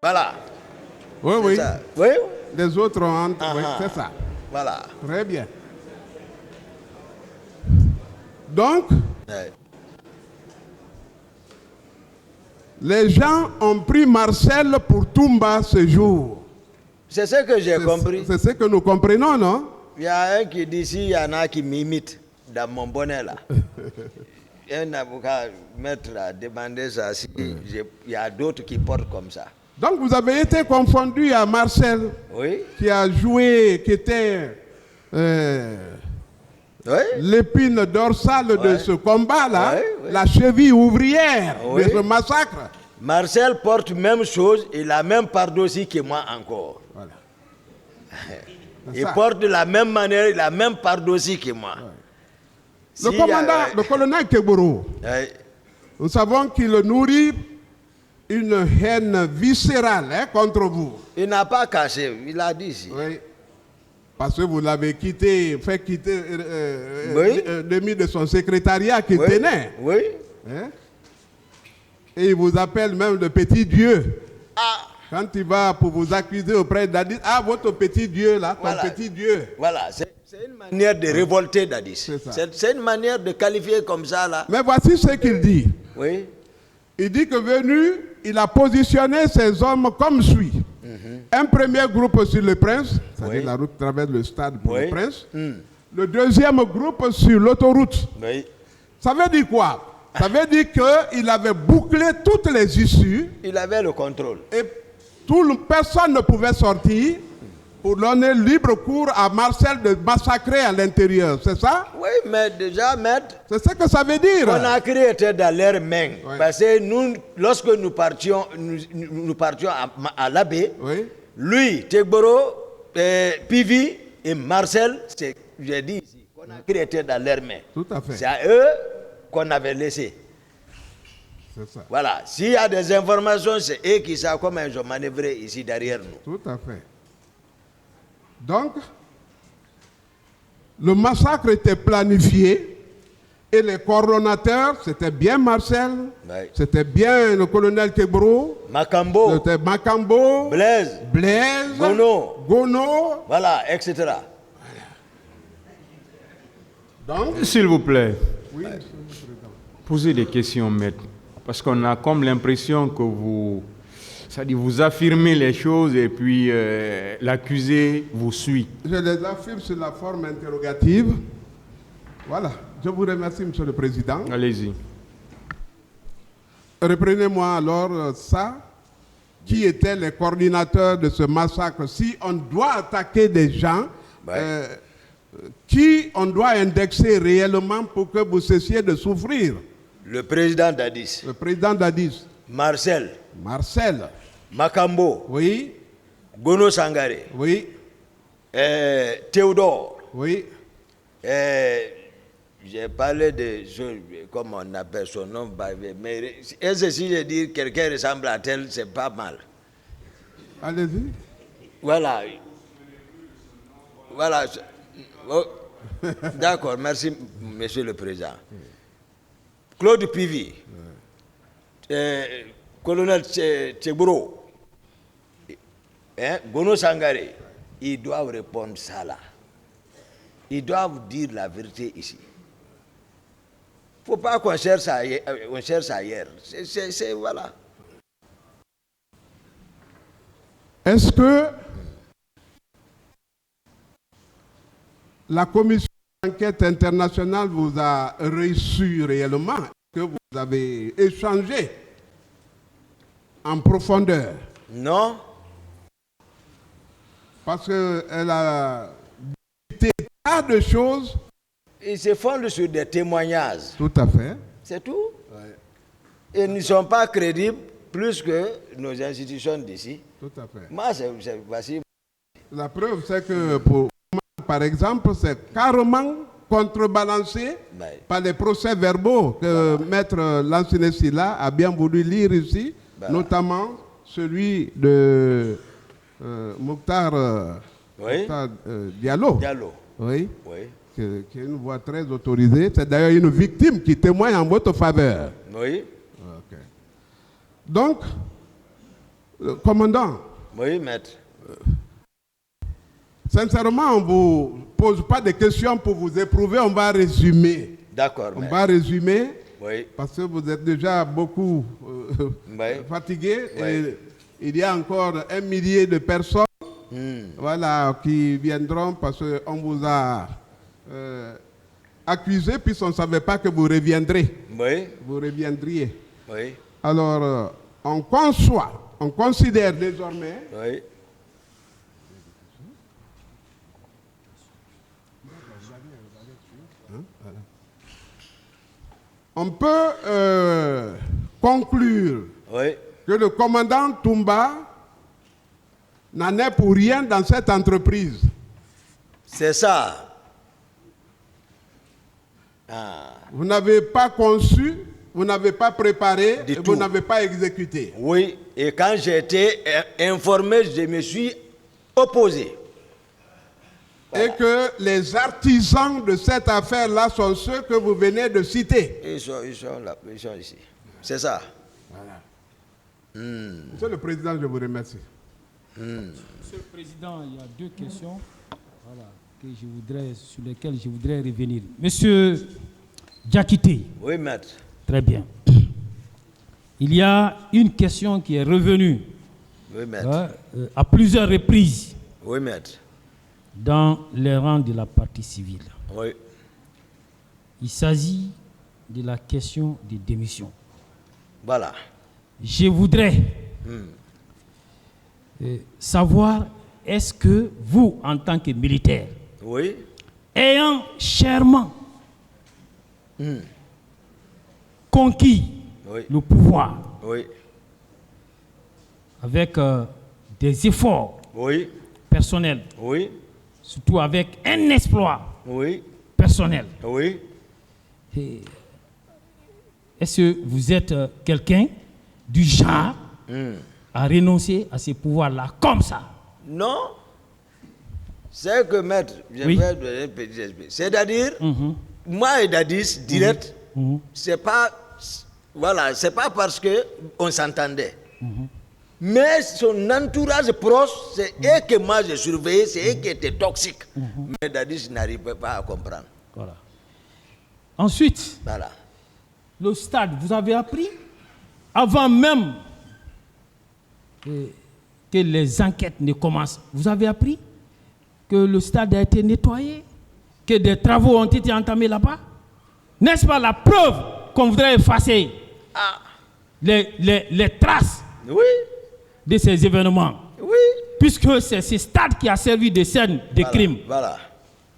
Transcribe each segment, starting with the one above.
Voilà. Oui, oui. Ça. Oui. Les autres ont... Oui, c'est ça. Voilà. Très bien. Donc, les gens ont pris Marcel pour Toumba ce jour. C'est ce que j'ai compris. C'est ce que nous comprenons, non? Il y a un qui dit ici, il y en a qui m'imitent dans mon bonnet là. Un avocat, maître a demandé ça. Si il y a d'autres qui portent comme ça. Donc vous avez été confondu à Marcel, oui, qui a joué, qui était oui, l'épine dorsale de ce combat-là, oui, oui. La cheville ouvrière Oui. de ce massacre. Marcel porte même chose et la même pardon aussi que moi encore. Voilà. Il porte de la même manière, la même pardon aussi que moi. Ouais. Le commandant, le colonel Kegboro, nous savons qu'il nourrit une haine viscérale contre vous. Il n'a pas caché, il a dit ici. Oui. Parce que vous l'avez quitté, fait quitter demi de son secrétariat qui tenait. Oui. Hein? Et il vous appelle même le petit Dieu. Ah. Quand il va pour vous accuser auprès d'Adis, ah, votre petit Dieu là, ton voilà. petit Dieu. Voilà, c'est une manière de révolter d'Adis. C'est une manière de qualifier comme ça là. Mais voici ce qu'il dit. Oui. Il dit que venu, il a positionné ses hommes comme suit. Un premier groupe sur le Prince, c'est-à-dire la route traverse le stade pour le Prince. Le deuxième groupe sur l'autoroute. Oui. Ça veut dire quoi? Ça veut dire qu'il avait bouclé toutes les issues. Il avait le contrôle. Et personne ne pouvait sortir pour donner libre cours à Marcel de massacrer à l'intérieur. C'est ça? Oui, mais déjà, maître... C'est ce que ça veut dire. Conakry était dans leurs mains. Oui. Parce que nous, lorsque nous partions à l'abbé, lui, Tegboro, Pivi et Marcel, j'ai dit ici, Conakry était dans leurs mains. Tout à fait. C'est à eux qu'on avait laissé. C'est ça. Voilà. S'il y a des informations, c'est eux qui savent comment ils ont manœuvré ici derrière nous. Tout à fait. Donc, le massacre était planifié et les coordonnateurs, c'était bien Marcel, c'était bien le colonel Kegboro, Makambo, c'était Makambo, Blaise, Gono, voilà, etc. Donc, s'il vous plaît, posez des questions, maître. Parce qu'on a comme l'impression que vous affirmez les choses et puis l'accusé vous suit. Je les affirme sur la forme interrogative. Voilà. Je vous remercie, Monsieur le Président. Allez-y. Reprenez-moi alors ça. Qui étaient les coordinateurs de ce massacre? Si on doit attaquer des gens, qui on doit indexer réellement pour que vous cessiez de souffrir? Le président d'Addis. Le président d'Addis. Marcel. Makambo. Oui. Gono Sangaré. Oui. Théodore. Oui. J'ai parlé de, comme on appelle son nom, mais est-ce si je dis quelqu'un ressemble à tel, c'est pas mal. Allez-y. Voilà. Voilà. Oh. D'accord, merci, Monsieur le Président. Claude Pivi, colonel Tegboro, Gono Sangaré, ils doivent répondre ça là. Ils doivent dire la vérité ici. Il ne faut pas qu'on cherche ailleurs. C'est voilà. Est-ce que la commission d'enquête internationale vous a reçu réellement, que vous avez échangé en profondeur? Non. Parce qu'elle a dit tas de choses. Ils se fondent sur des témoignages. Tout à fait. C'est tout. Ouais. Ils ne sont pas crédibles plus que nos institutions d'ici. Tout à fait. Moi, voici. La preuve, c'est que, par exemple, c'est carrément contrebalancé par les procès-verbaux que Maître Lancinessila a bien voulu lire ici, notamment celui de Mokhtar Diallo. Oui. Qui est une voix très autorisée. C'est d'ailleurs une victime qui témoigne en votre faveur. Oui. Okay. Donc, Commandant. Oui, maître. Sincèrement, on ne vous pose pas de questions pour vous éprouver, on va résumer. D'accord, On maître. va résumer, Oui. parce que vous êtes déjà beaucoup fatigué. Oui. Et il y a encore 1 millier de personnes voilà, qui viendront parce qu'on vous a accusé, puisqu'on ne savait pas que vous reviendrez. Oui. Vous reviendriez. Oui. Alors, on conçoit, on considère désormais Oui. on peut conclure que le commandant Toumba n'en est pour rien dans cette entreprise. C'est ça. Ah. Vous n'avez pas conçu, vous n'avez pas préparé, Du et tout. vous n'avez pas exécuté. Oui, et quand j'ai été informé, je me suis opposé. Et que les artisans de cette affaire-là sont ceux que vous venez de citer. Ils sont là, ils sont ici. C'est ça. Voilà. Monsieur le Président, je vous remercie. Monsieur le Président, il y a 2 questions sur lesquelles je voudrais revenir. Monsieur Diakité. Oui, maître. Très bien. Il y a une question qui est revenue Oui, maître. à plusieurs reprises Oui, maître. dans les rangs de la partie civile. Oui. Il s'agit de la question des démissions. Voilà. Je voudrais savoir, est-ce que vous, en tant que militaire, Oui. ayant chèrement conquis le pouvoir, avec des efforts personnels, surtout avec un exploit personnel, est-ce que vous êtes quelqu'un du genre à renoncer à ces pouvoirs-là comme ça? Non. C'est que, maître, je vais donner un petit respect. C'est-à-dire, moi et Dadis, direct, c'est pas, voilà, c'est pas parce qu'on s'entendait. Mais son entourage proche, c'est eux que moi j'ai surveillé, c'est eux qui étaient toxiques. Mais Dadis n'arrivait pas à comprendre. Voilà. Ensuite, voilà. Le stade, vous avez appris, avant même que les enquêtes ne commencent, vous avez appris que le stade a été nettoyé, que des travaux ont été entamés là-bas. N'est-ce pas la preuve qu'on voudrait effacer les traces de ces événements? Puisque c'est ce stade qui a servi de scène de crime. Voilà.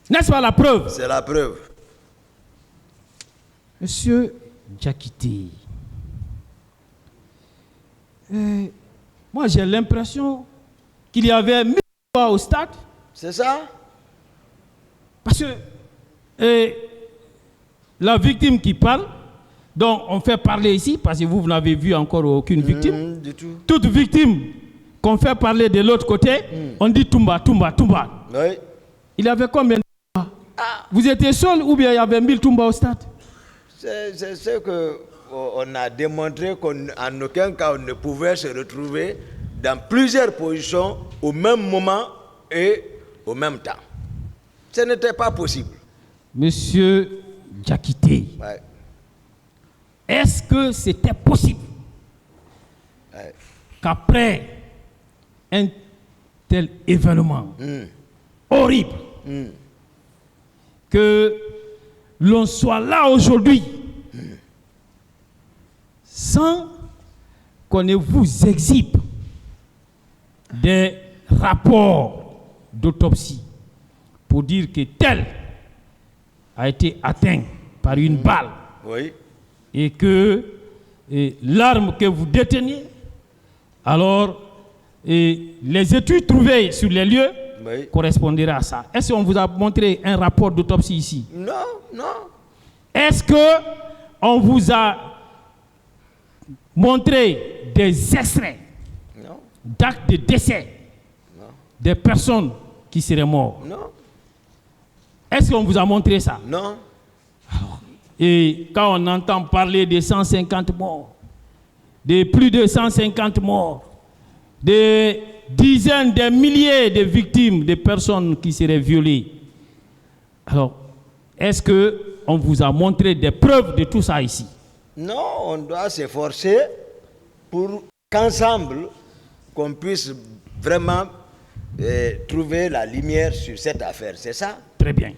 N'est-ce pas la preuve? C'est la preuve. Monsieur Diakité, moi j'ai l'impression qu'il y avait 1000 fois au stade. C'est ça? Parce que la victime qui parle, dont on fait parler ici, parce que vous n'avez vu encore aucune victime. Du tout. Toute victime qu'on fait parler de l'autre côté, on dit Toumba, Toumba, Toumba. Oui. Il y avait combien de Toumba? Vous étiez seul ou bien il y avait 1000 Toumba au stade? C'est ce qu'on a démontré qu'en aucun cas on ne pouvait se retrouver dans plusieurs positions au même moment et au même temps. Ce n'était pas possible. Monsieur Diakité, est-ce que c'était possible qu'après un tel événement horrible, que l'on soit là aujourd'hui sans qu'on ne vous exhibe des rapports d'autopsie pour dire que tel a été atteint par une balle et que l'arme que vous déteniez, alors les études trouvées sur les lieux correspondraient à ça. Est-ce qu'on vous a montré un rapport d'autopsie ici? Non, non. Est-ce qu'on vous a montré des extraits d'actes de décès des personnes qui seraient mortes? Non. Est-ce qu'on vous a montré ça? Non. Et quand on entend parler de 150 morts, de plus de 150 morts, des dizaines, des milliers de victimes, de personnes qui seraient violées. Alors, est-ce qu'on vous a montré des preuves de tout ça ici? Non, on doit s'efforcer pour qu'ensemble, qu'on puisse vraiment trouver la lumière sur cette affaire. C'est ça? Très bien.